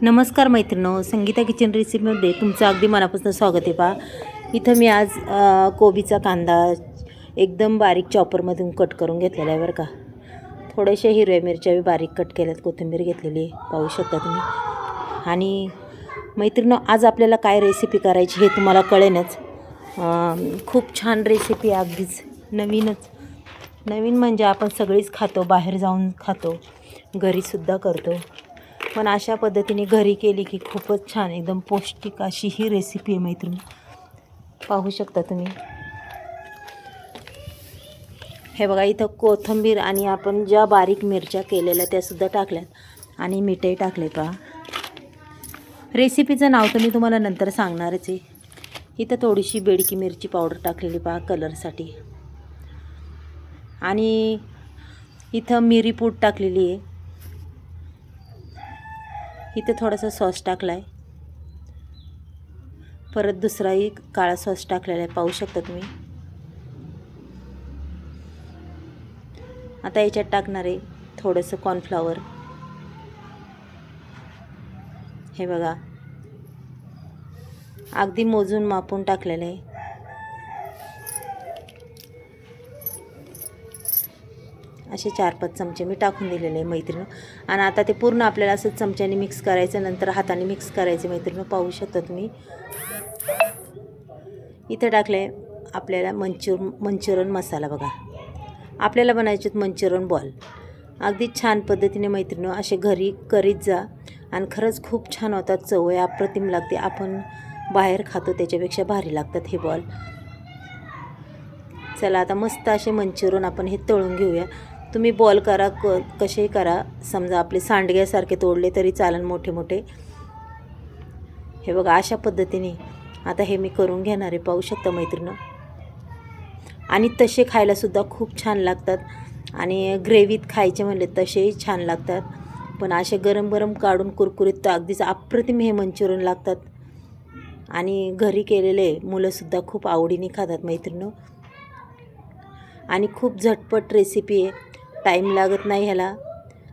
नमस्कार मैत्रिणो, संगीता किचन रेसिपीमध्ये तुमचं अगदी मनापासून स्वागत आहे. पहा, इथं मी आज कोबीचा कांदा एकदम बारीक चॉपरमधून कट करून घेतलेला आहे बरं का. थोड्याशा हिरव्या मिरच्या बारीक कट केल्यात, कोथिंबीर घेतलेली आहे, पाहू शकता तुम्ही. आणि मैत्रिणो, आज आपल्याला काय रेसिपी करायची हे तुम्हाला कळेनच. खूप छान रेसिपी, अगदीच नवीन म्हणजे आपण सगळीच खातो, बाहेर जाऊन खातो, घरीसुद्धा करतो, पण अशा पद्धतीने घरी केली की खूपच छान, एकदम पौष्टिक अशी ही रेसिपी आहे मैत्रिणी. पाहू शकता तुम्ही. हे बघा, इथं कोथिंबीर आणि आपण ज्या बारीक मिरच्या केलेल्या त्यासुद्धा टाकल्यात आणि मीठही टाकले. पहा, रेसिपीचं नाव तर मी तुम्हाला नंतर सांगणारच आहे. इथं थोडीशी बेडकी मिरची पावडर टाकलेली पहा कलरसाठी. आणि इथं मिरी पूड टाकलेली आहे. इथे थोडासा सॉस टाकला आहे. परत दुसराही काळा सॉस टाकलेला आहे, पाहू शकता तुम्ही. आता याच्यात टाकणार आहे थोडंसं कॉर्नफ्लॉवर. हे बघा, अगदी मोजून मापून टाकलेलं आहे. असे 4-5 चमचे मी टाकून दिलेले आहे मैत्रिणी. आणि आता ते पूर्ण आपल्याला असं चमच्याने मिक्स करायचं, नंतर हाताने मिक्स करायचे मैत्रिणी. पाहू शकता तुम्ही. इथं टाकले आपल्याला मंचुरियन मसाला. बघा, आपल्याला बनायचे मंचुरियन बॉल. अगदी छान पद्धतीने मैत्रिणी असे घरी करीत जा आणि खरंच खूप छान होतात. चव अप्रतिम लागते. आपण बाहेर खातो त्याच्यापेक्षा भारी लागतात हे बॉल. चला, आता मस्त असे मंचुरियन आपण हे तळून घेऊया. तुम्ही बॉल करा, कसेही करा. समजा आपले सांडग्यासारखे तोडले तरी चालेल, मोठे मोठे. हे बघा, अशा पद्धतीने आता हे मी करून घेणार आहे, पाहू शकता मैत्रिणी. आणि तसे खायलासुद्धा खूप छान लागतात. आणि ग्रेव्हीत खायचे म्हणले तसेही छान लागतात. पण असे गरम गरम काढून कुरकुरीत तर अगदीच अप्रतिम हे मंचुरियन लागतात. आणि घरी केलेले मुलंसुद्धा खूप आवडीने खातात मैत्रिणी. आणि खूप झटपट रेसिपी आहे, टाईम लागत नाही ह्याला.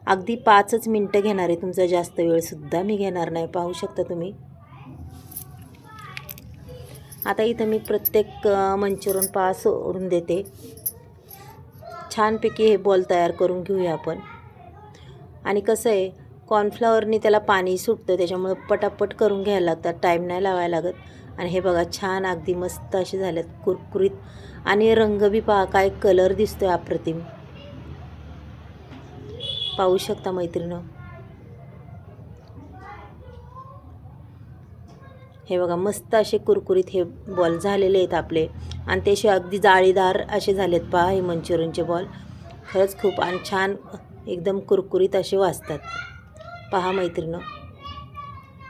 अगदी 5च मिनटं घेणार आहे, तुमचा जास्त वेळसुद्धा मी घेणार नाही, पाहू शकता तुम्ही. आता इथं मी प्रत्येक मंचुरियन सोडून देते. छानपैकी हे बॉल तयार करून घेऊया आपण. आणि कसं आहे, कॉर्नफ्लॉवरनी त्याला पाणी सुटतं, त्याच्यामुळं पटापट करून घ्यायला लागतात, टाईम नाही लावायला लागत. आणि हे बघा, छान अगदी मस्त असे झालेत कुरकुरीत. आणि रंग बी पहा, काय कलर दिसतोय अप्रतिम, पाहू शकता मैत्रिणी. हे बघा, मस्त असे कुरकुरीत हे बॉल झालेले आहेत आपले. आणि ते असे अगदी जाळीदार असे झालेत पहा हे मंचुरियनचे बॉल. खरंच खूप आणि छान एकदम कुरकुरीत असे वाजतात, पहा मैत्रिणी.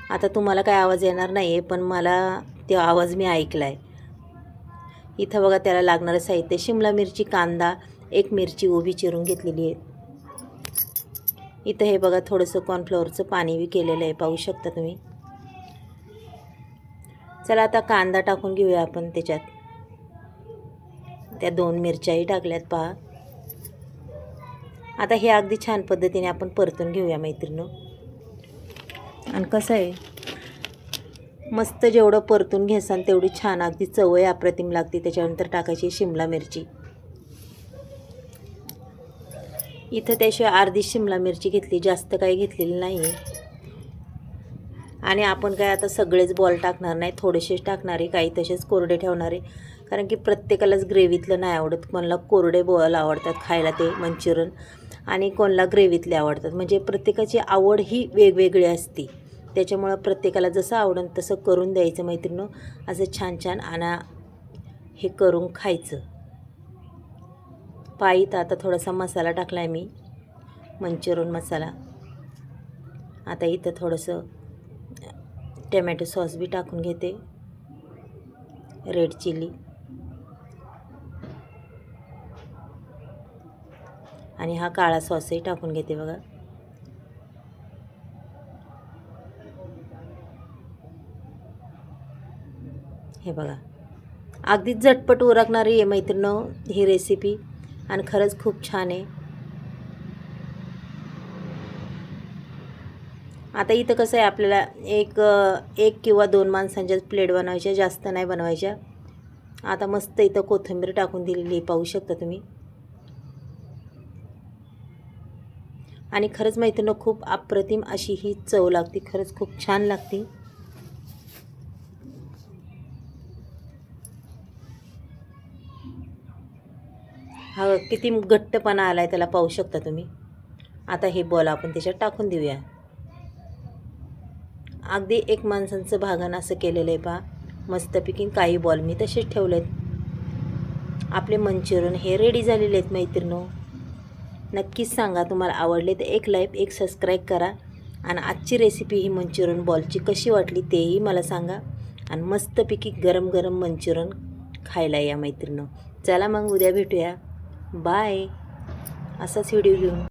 आता तुम्हाला काय आवाज येणार नाही आहे, पण मला तो आवाज मी ऐकला आहे. इथं बघा, त्याला लागणारं साहित्य: शिमला मिरची, कांदा, एक मिरची उभी चिरून घेतलेली आहे. इथं हे बघा, थोडंसं कॉर्नफ्लॉवरचं पाणी बी केलेलं आहे, पाहू शकता तुम्ही. चला, आता कांदा टाकून घेऊया आपण त्याच्यात. त्या 2 मिरच्याही टाकल्यात पहा. आता हे अगदी छान पद्धतीने आपण परतून घेऊया मैत्रिणी. आणि कसं आहे, मस्त जेवढं परतून घ्याल तेवढी छान अगदी चव अप्रतिम लागते. त्याच्यानंतर टाकायची शिमला मिरची. इथं त्याशिवाय अर्धी शिमला मिरची घेतली, जास्त काही घेतलेली नाही आहे. आणि आपण काय आता सगळेच बॉल टाकणार नाही, थोडेसेच टाकणार आहे, काही तसेच कोरडे ठेवणार आहे. कारण की प्रत्येकालाच ग्रेव्हीतलं नाही आवडत. कोणाला कोरडे बॉल आवडतात खायला ते मंचुरियन, आणि कोणाला ग्रेव्हीतले आवडतात. म्हणजे प्रत्येकाची आवड ही वेगवेगळी असते. त्याच्यामुळं प्रत्येकाला जसं आवडेल तसं करून द्यायचं मैत्रिणी. असं छान छान आणि हे करून खायचं. पायीत आता थोडासा मसाला टाकला आहे मी, मंचुरियन मसाला. आता इथं थोडंसं टमॅटो सॉस बी टाकून घेते, रेड चिली. आणि हा काळा सॉसही टाकून घेते बघा. हे बघा, अगदी झटपट उरकणारी आहे मैत्रिणी ही रेसिपी. आणि खरंच खूप छान आहे. आता इथं कसं आहे, आपल्याला एक किंवा 2 माणसांच्या प्लेट बनवायच्या, जास्त नाही बनवायच्या. आता मस्त इथं कोथिंबीर टाकून दिलेली पाहू शकता तुम्ही. आणि खरंच मैत्रिणी खूप अप्रतिम अशी ही चव लागते, खरंच खूप छान लागते. हा किती घट्टपणा आलाय त्याला पाहू शकता तुम्ही. आता हे बॉल आपण त्याच्यात टाकून देऊया. अगदी 1 माणसांचं भागण असं केलेलं आहे पहा. मस्तपैकी काही बॉल मी तसेच ठेवलेत. आपले मंचुरियन हे रेडी झालेले आहेत मैत्रिणो. नक्कीच सांगा तुम्हाला आवडले तर एक लाईक, एक सबस्क्राईब करा. आणि आजची रेसिपी ही मंचुरियन बॉलची कशी वाटली तेही मला सांगा. आणि मस्तपैकी गरम गरम मंचुरियन खायला या मैत्रिणो. चला मग उद्या भेटूया. बाय. असाच व्हिडिओ घेऊन.